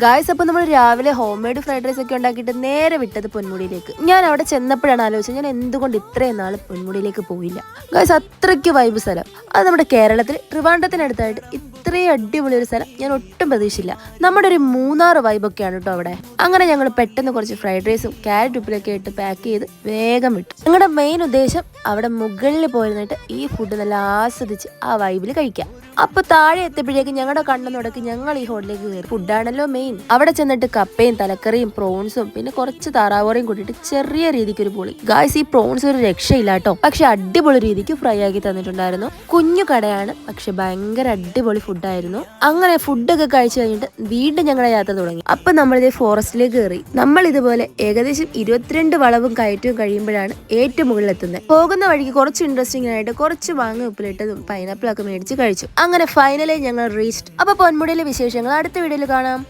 Guys, അപ്പോൾ നമ്മൾ രാവിലെ ഹോം മെയ്ഡ് ഫ്രൈഡ് റൈസ് ഒക്കെ ഉണ്ടാക്കിയിട്ട് നേരെ വിട്ടത് പൊന്മുടിയിലേക്ക്. ഞാൻ അവിടെ ചെന്നപ്പോഴാണ് ആലോചിച്ചത് ഞാൻ എന്തുകൊണ്ട് ഇത്രയും നാൾ പൊന്മുടിയിലേക്ക് പോയില്ല. ഗായ്സ്, അത്രയ്ക്ക് വൈബ് സ്ഥലം. അത് നമ്മുടെ കേരളത്തിൽ ട്രിവാൻഡ്രത്തിനടുത്തായിട്ട് ഇത്രയും അടിപൊളി ഒരു സ്ഥലം ഞാൻ ഒട്ടും പ്രതീക്ഷിച്ചില്ല. നമ്മുടെ ഒരു മൂന്നാർ വൈബൊക്കെയാണ് കേട്ടോ അവിടെ. അങ്ങനെ ഞങ്ങൾ പെട്ടെന്ന് കുറച്ച് ഫ്രൈഡ് റൈസും ക്യാരറ്റ് ഉപ്പിലൊക്കെ ഇട്ട് പാക്ക് ചെയ്ത് വേഗം വിട്ടു. ഞങ്ങളുടെ മെയിൻ ഉദ്ദേശം അവിടെ മുകളിൽ പോയിരുന്നിട്ട് ഈ ഫുഡ് നല്ല ആസ്വദിച്ച് ആ വൈബിൽ കഴിക്കാം. അപ്പൊ താഴെ എത്തിയപ്പോഴേക്കും ഞങ്ങളുടെ കണ്ണെന്നുടക്കി ഞങ്ങൾ ഈ ഹോട്ടലിലേക്ക് കയറി. ഫുഡാണല്ലോ മെയിൻ. അവിടെ ചെന്നിട്ട് കപ്പയും തലക്കറിയും പ്രോൺസും പിന്നെ കുറച്ച് താറാവോറയും കൂട്ടിയിട്ട് ചെറിയ രീതിക്ക് ഒരു പൊളി. ഗായ്സ്, ഈ പ്രോൺസ് ഒരു രക്ഷയില്ല കേട്ടോ. പക്ഷെ അടിപൊളി രീതിക്ക് ഫ്രൈ ആക്കി തന്നിട്ടുണ്ടായിരുന്നു. കുഞ്ഞു കടയാണ്, പക്ഷെ ഭയങ്കര അടിപൊളി ഫുഡായിരുന്നു. അങ്ങനെ ഫുഡൊക്കെ കഴിച്ചു കഴിഞ്ഞിട്ട് വീണ്ടും ഞങ്ങളുടെ യാത്ര തുടങ്ങി. അപ്പൊ നമ്മളിതേ ഫോറസ്റ്റിലേക്ക് കയറി. നമ്മൾ ഇതുപോലെ ഏകദേശം 22 വളവും കയറ്റവും കഴിയുമ്പോഴാണ് ഏറ്റവും മുകളിലെത്തുന്നത്. പോകുന്ന വഴിക്ക് കുറച്ച് ഇൻട്രസ്റ്റിംഗ് ആയിട്ട് കുറച്ച് മാങ്ങ ഉപ്പിലിട്ടതും പൈനാപ്പിൾ ഒക്കെ മേടിച്ച് കഴിച്ചു. അങ്ങനെ ഫൈനലി ഞങ്ങൾ റീച്ച്ഡ്. അപ്പൊ പൊന്മുടിയിലെ വിശേഷങ്ങൾ അടുത്ത വീഡിയോയിൽ കാണാം.